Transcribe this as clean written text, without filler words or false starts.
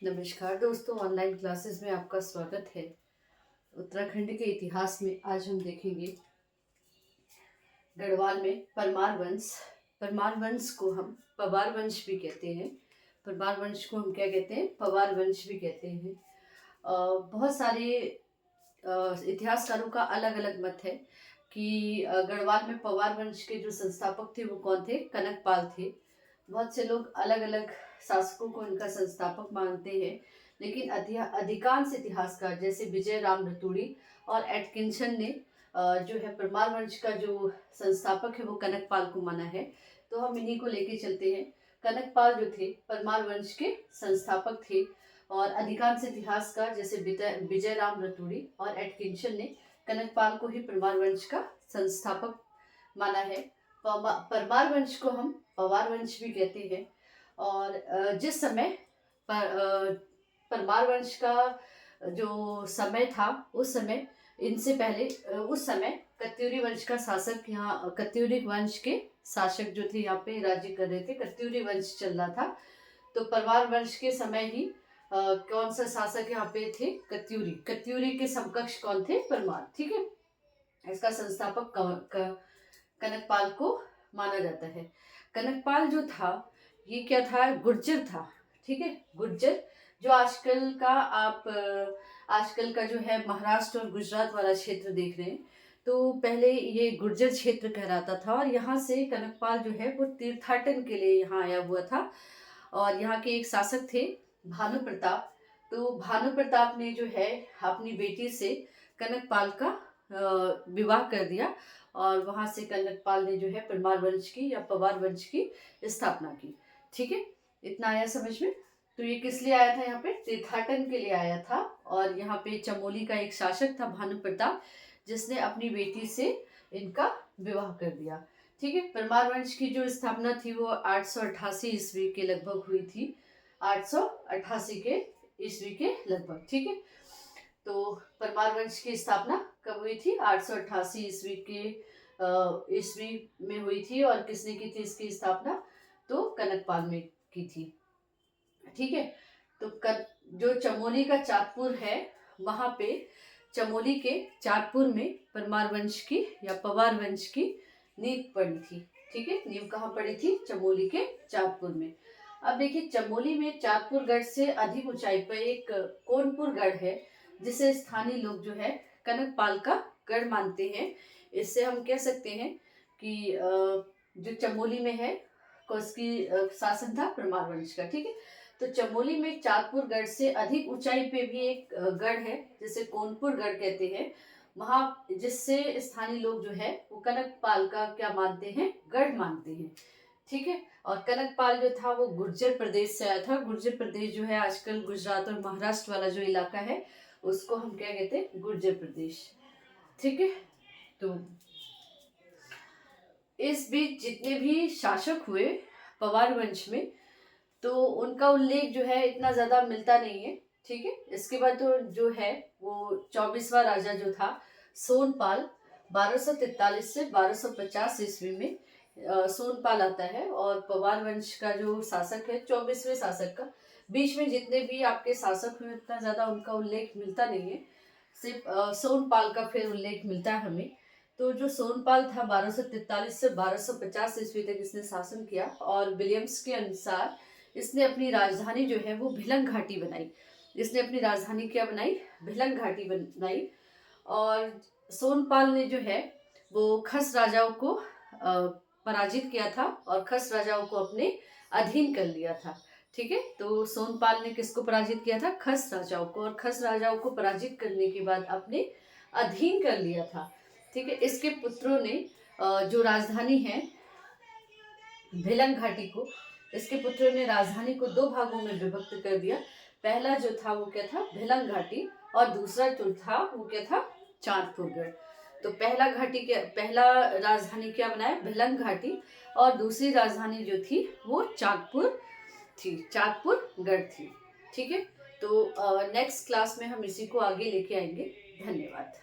नमस्कार दोस्तों, online classes में आपका स्वागत है। उत्तराखंड के इतिहास में आज हम देखेंगे गढ़वाल में परमार वंश। परमार वंश को हम पवार वंश भी कहते हैं। परमार वंश को हम क्या कहते हैं? पवार वंश भी कहते हैं। बहुत सारे इतिहासकारों का अलग अलग मत है कि गढ़वाल में पवार वंश के जो संस्थापक थे वो कौन थे? कनकपाल थे। बहुत से लोग अलग अलग शासकों को इनका संस्थापक मानते हैं, लेकिन अधिकांश इतिहासकार जैसे विजय राम रतूड़ी और एटकिंसन ने जो है परमार वंश का जो संस्थापक है वो कनकपाल को माना है। तो हम इन्हीं को लेके चलते हैं। कनकपाल जो थे परमार वंश के संस्थापक थे और अधिकांश इतिहासकार जैसे विजय राम रतूड़ी और एटकिंसन ने कनकपाल को ही परमार वंश का संस्थापक माना है। परमार वंश को हम पवार वंश भी कहते हैं। और जिस समय परमार वंश का जो समय था उस समय इनसे पहले उस समय कत्यूरी वंश का शासक यहाँ कत्यूरी वंश के शासक जो थे यहाँ पे राज्य कर रहे थे। कत्यूरी वंश चल रहा था। तो परमार वंश के समय ही कौन सा शासक यहाँ पे थे? कत्यूरी। कत्यूरी के समकक्ष कौन थे? परमार। ठीक है, इसका संस्थापक कनकपाल को माना जाता है। कनकपाल जो था ये क्या था? गुर्जर था। ठीक है, गुर्जर जो आजकल का जो है महाराष्ट्र और गुजरात वाला क्षेत्र देख रहे हैं, तो पहले ये गुर्जर क्षेत्र कहलाता था। और यहाँ से कनकपाल जो है वो तीर्थाटन के लिए यहाँ आया हुआ था। और यहाँ के एक शासक थे भानु प्रताप। तो भानु प्रताप ने जो है अपनी बेटी से कनकपाल का विवाह कर दिया और वहां से कनकपाल ने जो है परमार वंश की या पवार वंश की स्थापना की। ठीक है, इतना आया समझ में? तो ये किस लिए आया था? यहाँ पे तीर्थाटन के लिए आया था। और यहाँ पे चमोली का एक शासक था भानु प्रताप, जिसने अपनी बेटी से इनका विवाह कर दिया। ठीक है, परमार वंश की जो स्थापना थी वो 888 ईस्वी के लगभग हुई थी। 888 के ईस्वी के लगभग। ठीक है, तो परमार वंश की स्थापना कब हुई थी? 888 ईस्वी के ईस्वी में हुई थी। और किसने की थी इसकी स्थापना? तो कनकपाल ने की थी। ठीक है, तो जो चमोली का चाँदपुर है वहां पे चमोली के चाँदपुर में परमार वंश की या पवार वंश की नींव पड़ी थी। ठीक है, नींव कहाँ पड़ी थी? चमोली के चाँदपुर में। अब देखिए, चमोली में चाँदपुर गढ़ से अधिक ऊंचाई पर एक कोनपुर गढ़ है, जिसे स्थानीय लोग जो है कनकपाल का गढ़ मानते हैं। इससे हम कह सकते हैं कि जो चमोली में है उसकी शासन था परमार वंश का। ठीक है, तो चमोली में चाँदपुर गढ़ से अधिक ऊंचाई पे भी एक गढ़ है जिसे कोनपुर गढ़ कहते हैं। वहां जिससे स्थानीय लोग जो है वो कनकपाल का क्या मानते हैं? गढ़ मानते हैं। ठीक है, और कनकपाल जो था वो गुर्जर प्रदेश से आया था। गुर्जर प्रदेश जो है आजकल गुजरात और महाराष्ट्र वाला जो इलाका है उसको हम क्या कहते हैं? गुर्जर प्रदेश। ठीक है, तो इस बीच जितने भी शासक हुए पवार वंश में, तो उनका उल्लेख जो है इतना ज्यादा मिलता नहीं है। ठीक है, इसके बाद तो जो है वो 24वां राजा जो था सोनपाल, 1243 से 1250 ईस्वी में सोनपाल आता है। और पवार वंश का जो शासक है 24वें शासक का। बीच में जितने भी आपके शासक हुए उतना ज्यादा उनका उल्लेख मिलता नहीं है, सिर्फ सोनपाल का फिर उल्लेख मिलता है हमें। तो जो सोनपाल था 1243 से 1250 ईस्वी तक इसने शासन किया। और विलियम्स के अनुसार इसने अपनी राजधानी जो है वो भिलंग घाटी बनाई। इसने अपनी राजधानी क्या बनाई? भिलंग घाटी बनाई। और सोनपाल ने जो है वो खस राजाओं को पराजित किया था और खस राजाओं को अपने अधीन कर लिया था। ठीक है, तो सोनपाल ने किसको पराजित किया था? खस राजाओं को। और खस राजाओं को पराजित करने के बाद अपने अधीन कर लिया था। ठीक है, इसके पुत्रों ने जो राजधानी है भिलंग घाटी को, इसके पुत्रों ने राजधानी को दो भागों में विभक्त कर दिया। पहला जो था वो क्या था? भिलंग घाटी। और दूसरा जो था वो क्या था? चाँदपुर गढ़। तो पहला राजधानी क्या बनाया? भिलंग घाटी। और दूसरी राजधानी जो थी वो चाँदपुर थी, चाँदपुर गढ़ थी। ठीक है, तो नेक्स्ट क्लास में हम इसी को आगे लेके आएंगे। धन्यवाद।